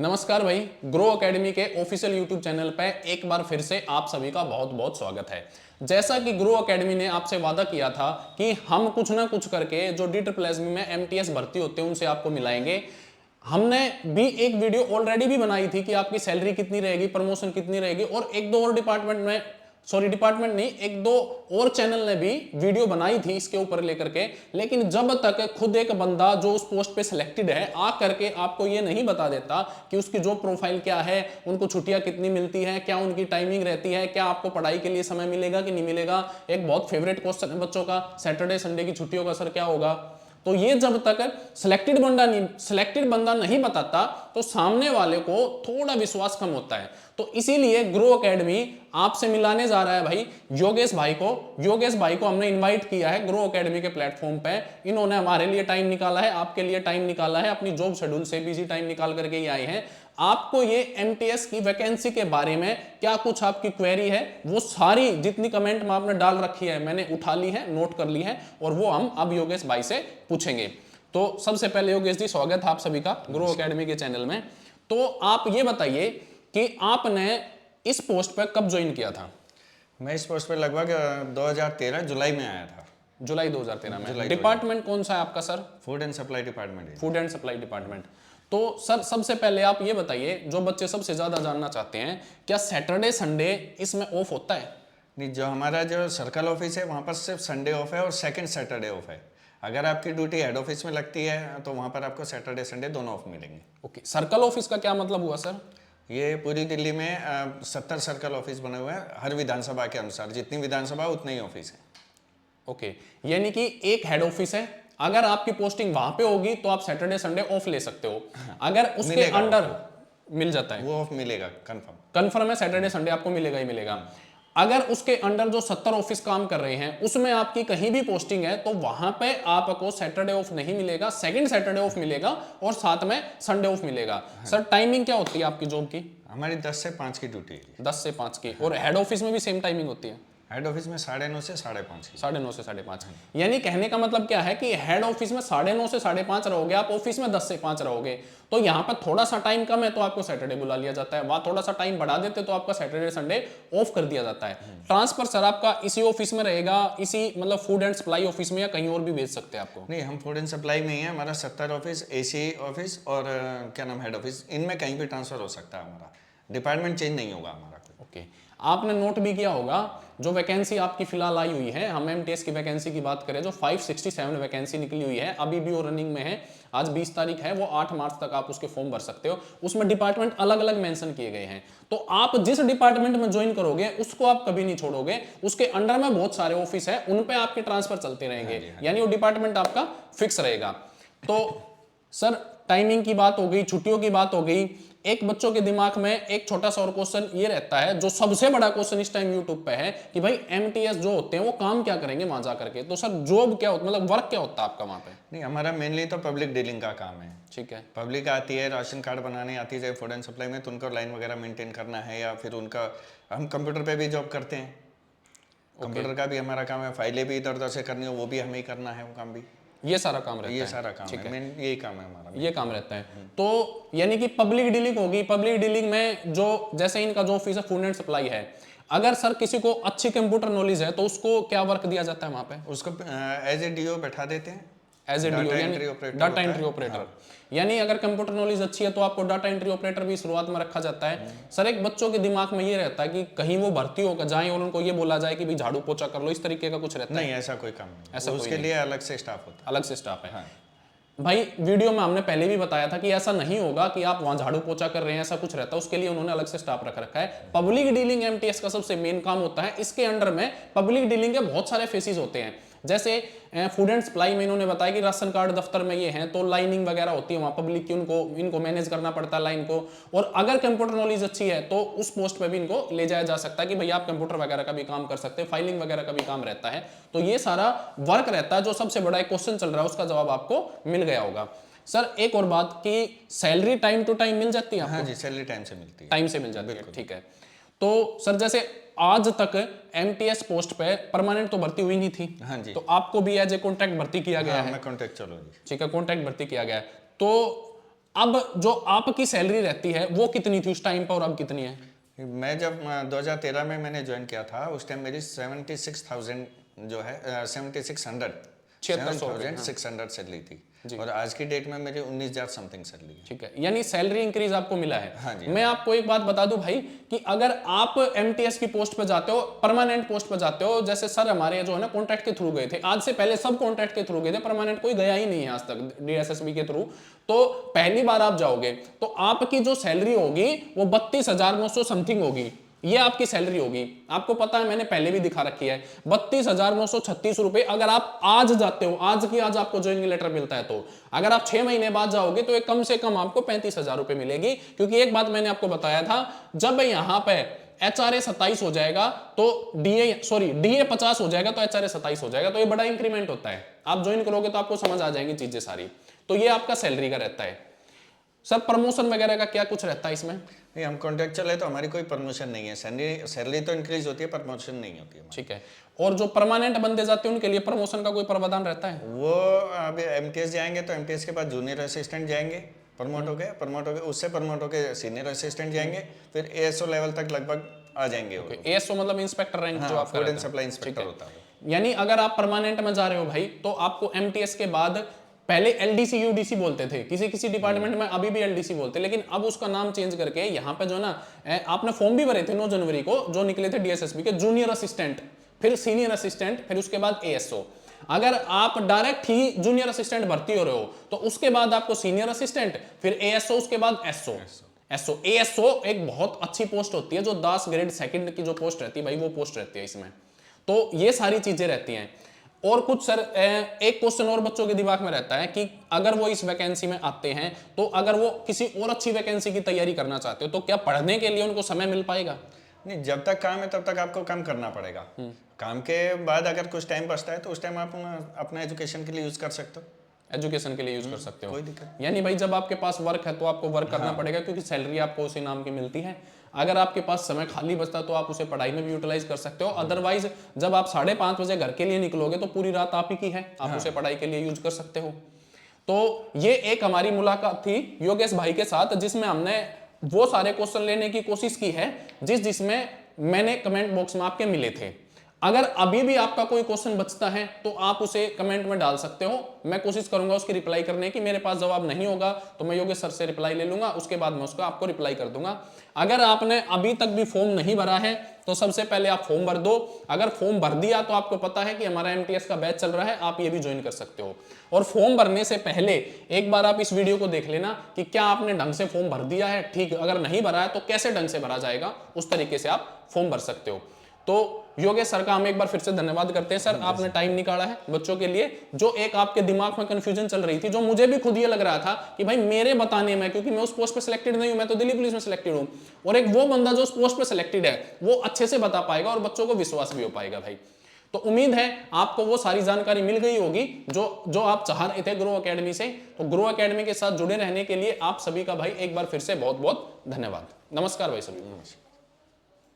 नमस्कार भाई, grow academy के ऑफिशियल यूट्यूब चैनल पर एक बार फिर से आप सभी का बहुत बहुत स्वागत है। जैसा कि ग्रो एकेडमी ने आपसे वादा किया था कि हम कुछ ना कुछ करके जो DSSB में MTS भर्ती होते हैं उनसे आपको मिलाएंगे। हमने भी एक वीडियो ऑलरेडी भी बनाई थी कि आपकी सैलरी कितनी रहेगी, प्रमोशन कितनी रहेगी, और एक दो और डिपार्टमेंट नहीं, एक दो और चैनल ने भी वीडियो बनाई थी इसके ऊपर लेकर के। लेकिन जब तक खुद एक बंदा जो उस पोस्ट पे सिलेक्टेड है आ करके आपको ये नहीं बता देता कि उसकी जॉब प्रोफाइल क्या है, उनको छुट्टियां कितनी मिलती है, क्या उनकी टाइमिंग रहती है, क्या आपको पढ़ाई के लिए समय मिलेगा कि नहीं मिलेगा। एक बहुत फेवरेट क्वेश्चन है बच्चों का, सैटरडे संडे की छुट्टियों का सर क्या होगा। तो ये जब तक सिलेक्टेड बंदा नहीं बताता तो सामने वाले को थोड़ा विश्वास कम होता है। तो इसीलिए ग्रो एकेडमी आपसे मिलाने जा रहा है भाई योगेश भाई को हमने इनवाइट किया है ग्रो एकेडमी के प्लेटफॉर्म पे। इन्होंने हमारे लिए टाइम निकाला है, आपके लिए टाइम निकाला है, अपनी जॉब शेड्यूल से बिजी टाइम निकाल करके ही आए हैं। आपको ये MTS की वैकेंसी के बारे में क्या कुछ आपकी क्वेरी है, वो सारी जितनी कमेंट में आपने डाल रखी है मैंने उठा ली है, नोट कर ली है, और वो हम अब योगेश भाई से पूछेंगे। तो सबसे पहले योगेश जी, स्वागत है आप सभी का ग्रो एकेडमी के चैनल में। तो आप ये बताइए कि आपने इस पोस्ट पर कब ज्वाइन किया था? मैं इस पोस्ट पर लगभग 2013 जुलाई में आया था। जुलाई 2013 में। डिपार्टमेंट कौन सा है आपका sir? Food and supply department. Food and supply department. तो सर सबसे पहले आप ये बताइए, जो बच्चे सबसे ज्यादा जानना चाहते हैं, क्या सैटरडे संडे इसमें ऑफ होता है? नहीं, जो हमारा जो सर्कल ऑफिस है वहाँ पर सिर्फ संडे ऑफ है और सेकंड सैटरडे ऑफ है। अगर आपकी ड्यूटी हेड ऑफिस में लगती है तो वहाँ पर आपको सैटरडे संडे दोनों ऑफ मिलेंगे। ओके, सर्कल ऑफिस का क्या मतलब हुआ सर? ये पूरी दिल्ली में 70 सर्कल ऑफिस बने हुए हैं, हर विधानसभा के अनुसार, जितनी विधानसभा उतने ही ऑफिस है। ओके, यानी कि एक हेड ऑफिस है, अगर आपकी पोस्टिंग वहां पे होगी तो आप सैटरडे संडे ऑफ ले सकते हो। अगर उसके अंडर मिल जाता है, वो ऑफ मिलेगा, कंफर्म है, सैटरडे संडे आपको मिलेगा ही मिलेगा। अगर उसके अंडर जो 70 ऑफिस काम कर रहे हैं उसमें आपकी कहीं भी पोस्टिंग है तो वहां पे आपको सैटरडे ऑफ नहीं मिलेगा, सेकंड सैटरडे ऑफ मिलेगा और साथ में संडे ऑफ मिलेगा। सर टाइमिंग क्या होती है आपकी जॉब की? हमारी 10 से 5 की ड्यूटी है। 10 से 5 की। और हेड ऑफिस में भी सेम टाइमिंग होती है? हेड ऑफिस में 9:30 से 5:30 की। 9:30 से 5:30। यानी कहने का मतलब क्या है कि हेड ऑफिस में 9:30 से 5:30 रहोगे, आप ऑफिस में 10 से 5 रहोगे, तो यहाँ पर थोड़ा सा टाइम कम है तो आपको सैटरडे बुला लिया जाता है, वहां थोड़ा सा टाइम बढ़ा देते तो आपका सैटरडे संडे ऑफ कर दिया जाता है। ट्रांसफर सर आपका इसी ऑफिस में रहेगा, इसी मतलब फूड एंड सप्लाई ऑफिस में, या कहीं और भी भेज सकते हैं आपको? नहीं, हम फूड एंड सप्लाई में ही है। हमारा 70 ऑफिस, AC ऑफिस और क्या नाम हेड ऑफिस, इनमें कहीं भी ट्रांसफर हो सकता है। हमारा डिपार्टमेंट चेंज नहीं होगा हमारा। ओके, आपने नोट भी किया होगा जो वैकेंसी आपकी फिलहाल आई हुई है, हम MTS की वैकेंसी की बात करें, जो 567 वैकेंसी निकली हुई है, अभी भी वो रनिंग में है। आज 20 तारीख है, वो 8 मार्च तक आप उसके फॉर्म भर सकते हो। उसमें डिपार्टमेंट अलग अलग मेंशन किए गए हैं, तो आप जिस डिपार्टमेंट में ज्वाइन करोगे उसको आप कभी नहीं छोड़ोगे। उसके अंडर में बहुत सारे ऑफिस है, उन पे आपके ट्रांसफर चलते रहेंगे, यानी वो डिपार्टमेंट आपका फिक्स रहेगा। तो सर टाइमिंग की बात हो गई, छुट्टियों की बात हो गई। एक बच्चों के दिमाग में एक छोटा सा और क्वेश्चन ये रहता है, जो सबसे बड़ा क्वेश्चन इस टाइम यूट्यूब पे है, कि भाई MTS जो होते हैं वो काम क्या करेंगे वहां जा करके। तो सर जॉब क्या होता, मतलब वर्क क्या होता है आपका वहां पे? नहीं, हमारा मेनली तो पब्लिक डीलिंग का काम है। ठीक है, पब्लिक आती है, राशन कार्ड बनाने आती है फूड एंड सप्लाई में, तो उनको लाइन वगैरह मेंटेन करना है, या फिर उनका हम कंप्यूटर पे भी जॉब करते हैं। कंप्यूटर का भी हमारा काम है, फाइलें भी इधर उधर से करनी हो वो भी हमें ही करना है, वो काम भी, ये सारा काम रहता है। ये सारा काम है, मेन यही काम है हमारा, ये काम रहता है। तो यानी कि पब्लिक डीलिंग होगी। पब्लिक डीलिंग में जो जैसे इनका जो ऑफिस है फूड एंड सप्लाई है, अगर सर किसी को अच्छी कंप्यूटर नॉलेज है तो उसको क्या वर्क दिया जाता है वहां पे? उसको एज ए DO बैठा देते हैं, as a DO, data entry operator. यानी अगर कंप्यूटर नॉलेज अच्छी है तो आपको डाटा एंट्री ऑपरेटर भी शुरुआत में रखा जाता है। सर एक बच्चों के दिमाग में ये रहता है कि कहीं वो भर्ती होकर जाएं और उनको ये बोला जाए कि भाई झाड़ू पोछा कर लो, इस तरीके का कुछ रहता है? नहीं, ऐसा कोई काम नहीं, ऐसा उसके लिए अलग से स्टाफ होता है। अलग से स्टाफ है। भाई वीडियो में हमने पहले भी बताया था कि ऐसा नहीं होगा कि आप वहां झाड़ू पोछा कर रहे हैं, ऐसा कुछ रहता है, उसके लिए उन्होंने अलग से स्टाफ रख रखा है। पब्लिक डीलिंग MTS का सबसे मेन काम होता है। इसके अंडर में पब्लिक डीलिंग के बहुत सारे फेसेस होते हैं। जैसे फूड एंड सप्लाई में इन्होंने बताया कि राशन कार्ड दफ्तर में ये हैं तो लाइनिंग वगैरह होती है वहाँ पब्लिक की, इनको मैनेज करना पड़ता है लाइन को। और अगर कंप्यूटर नॉलेज अच्छी है तो उस पोस्ट पे भी इनको ले जाया जा सकता है कि भैया आप कंप्यूटर वगैरह का भी काम कर सकते हैं, फाइलिंग वगैरह का भी काम रहता है। तो ये सारा वर्क रहता है। जो सबसे बड़ा एक क्वेश्चन चल रहा है उसका जवाब आपको मिल गया होगा। सर एक और बात कि सैलरी टाइम टू टाइम मिल जाती है आपको? हाँ जी, सैलरी टाइम से मिलती है। टाइम से मिल जाती है, ठीक है। तो सर जैसे आज तक MTS पोस्ट पे परमानेंट तो भर्ती हुई नहीं थी। हाँ जी। तो आपको भी एज ए कॉन्ट्रैक्ट भर्ती किया गया है? मैं कॉन्ट्रैक्ट, चलो जी, ठीक है, कॉन्ट्रैक्ट भर्ती किया गया है। तो अब जो आपकी सैलरी रहती है वो कितनी थी उस टाइम पर और अब कितनी है? मैं जब 2013 में मैंने ज्वाइन किया था, उस टाइम मेरी 76,000 जो है 7600 7600 सैलरी थी, और आज की डेट में मेरी 19,000 समथिंग सैलरी है। ठीक है, यानी सैलरी इंक्रीज आपको मिला है। हाँ जी। मैं आपको एक बात बता दूं भाई कि अगर आप एमटीएस की पोस्ट पे जाते हो, परमानेंट पोस्ट पे जाते हो, जैसे सर हमारे जो है ना कॉन्ट्रैक्ट के थ्रू गए थे, आज से पहले सब कॉन्ट्रैक्ट के थ्रू गए थे, परमानेंट कोई गया ही नहीं है आज तक डीएसएसबी के थ्रू। तो पहली बार आप जाओगे तो आपकी जो सैलरी होगी वो 32,900 समथिंग होगी, ये आपकी सैलरी होगी। आपको पता है, मैंने पहले भी दिखा रखी है, 32,936 रुपए। अगर आप आज जाते हो, आज की आज आपको ज्वाइनिंग लेटर मिलता है, तो अगर आप 6 महीने बाद जाओगे तो एक कम से कम आपको 35,000 रुपए मिलेगी। क्योंकि एक बात मैंने आपको बताया था, जब यहां पे HRA 27 हो जाएगा तो DA 50 हो जाएगा तो HRA 27 हो जाएगा, तो ये बड़ा इंक्रीमेंट होता है। आप ज्वाइन करोगे तो आपको समझ आ जाएंगी चीजें सारी। तो ये आपका सैलरी का रहता है। सर प्रमोशन वगैरह का क्या कुछ रहता है इसमें? नहीं, हम कॉन्ट्रैक्चुअल है तो हमारी कोई प्रमोशन नहीं है, सैलरी तो इंक्रीज होती है, प्रमोशन नहीं होती है। ठीक है, और जो परमानेंट बंदे जाते हैं उनके लिए प्रमोशन का कोई प्रावधान रहता है? वो अभी एमटीएस जाएंगे तो एमटीएस के बाद जूनियर असिस्टेंट जाएंगे, प्रमोट हो गए, उससे प्रमोट हो गए सीनियर असिस्टेंट जाएंगे, फिर एएसओ लेवल तक लगभग आ जाएंगे। एएसओ मतलब इंस्पेक्टर रैंक जो आपका फूड एंड सप्लाई इंस्पेक्टर होता है। यानी अगर आप परमानेंट में जा रहे हो भाई तो आपको एमटीएस के बाद, पहले एलडीसी यूडीसी बोलते थे, किसी किसी डिपार्टमेंट में अभी भी एलडीसी बोलते हैं, लेकिन अब उसका नाम चेंज करके यहाँ पे जो ना, आपने फॉर्म भी भरे थे 9 जनवरी को, जो निकले थे डीएसएसबी के, जूनियर असिस्टेंट, फिर सीनियर असिस्टेंट, फिर उसके बाद एएसओ। अगर आप डायरेक्ट ही जूनियर असिस्टेंट भर्ती हो रहे हो तो उसके बाद आपको सीनियर असिस्टेंट, फिर एएसओ, उसके बाद एसओ। एएसओ एक बहुत अच्छी पोस्ट होती है, जो 10 ग्रेड सेकंड की जो पोस्ट रहती है भाई, वो पोस्ट रहती है इसमें। तो ये सारी चीजें रहती हैं। और कुछ सर एक क्वेश्चन और बच्चों के दिमाग में रहता है कि अगर वो इस वैकेंसी में आते हैं तो अगर वो किसी और अच्छी वैकेंसी की तैयारी करना चाहते हो तो क्या पढ़ने के लिए उनको समय मिल पाएगा? नहीं, जब तक काम है तब तक आपको काम करना पड़ेगा। काम के बाद अगर कुछ टाइम बचता है तो उस टाइम आप अपना एजुकेशन के लिए यूज कर सकते हो। एजुकेशन के लिए यूज कर सकते हो, कोई दिक्कत। यानी भाई जब आपके पास वर्क है तो आपको वर्क करना पड़ेगा, क्योंकि सैलरी आपको उसी नाम की मिलती है। अगर आपके पास समय खाली बचता है तो आप उसे पढ़ाई में भी यूटिलाइज कर सकते हो। अदरवाइज जब आप 5:30 बजे घर के लिए निकलोगे तो पूरी रात आप ही की है, आप उसे पढ़ाई के लिए यूज कर सकते हो। तो ये एक हमारी मुलाकात थी योगेश भाई के साथ, जिसमें हमने वो सारे क्वेश्चन लेने की कोशिश की है जिसमें मैंने कमेंट बॉक्स में आपके मिले थे। अगर अभी भी आपका कोई क्वेश्चन बचता है तो आप उसे कमेंट में डाल सकते हो, मैं कोशिश करूंगा उसकी रिप्लाई करने की। मेरे पास जवाब नहीं होगा तो मैं योगेश सर से रिप्लाई ले लूंगा, उसके बाद मैं उसका आपको रिप्लाई कर दूंगा। अगर आपने अभी तक भी फॉर्म नहीं भरा है तो सबसे पहले आप फॉर्म भर दो। अगर फॉर्म भर दिया तो आपको पता है कि हमारा एमटीएस का बैच चल रहा है, आप ये भी ज्वाइन कर सकते हो। और फॉर्म भरने से पहले एक बार आप इस वीडियो को देख लेना कि क्या आपने ढंग से फॉर्म भर दिया है। ठीक, अगर नहीं भरा है तो कैसे ढंग से भरा जाएगा, उस तरीके से आप फॉर्म भर सकते हो। तो योगेश सर का हम एक बार फिर से धन्यवाद करते हैं। सर आपने टाइम निकाला है बच्चों के लिए। जो एक आपके दिमाग में कंफ्यूजन चल रही थी, जो मुझे भी खुद ये लग रहा था कि भाई मेरे बताने में, क्योंकि मैं उस पोस्ट पे सिलेक्टेड नहीं हूं, मैं तो दिल्ली पुलिस में सिलेक्टेड हूं, और एक वो बंदा जो उस पोस्ट पे सिलेक्टेड है वो अच्छे से बता पाएगा और बच्चों को विश्वास भी हो पाएगा भाई। तो उम्मीद है आपको वो सारी जानकारी मिल गई होगी जो आप चाह रहे थे ग्रो एकेडमी से। तो ग्रो एकेडमी के साथ जुड़े रहने के लिए आप सभी का भाई एक बार फिर से बहुत बहुत धन्यवाद। नमस्कार भाई सभी।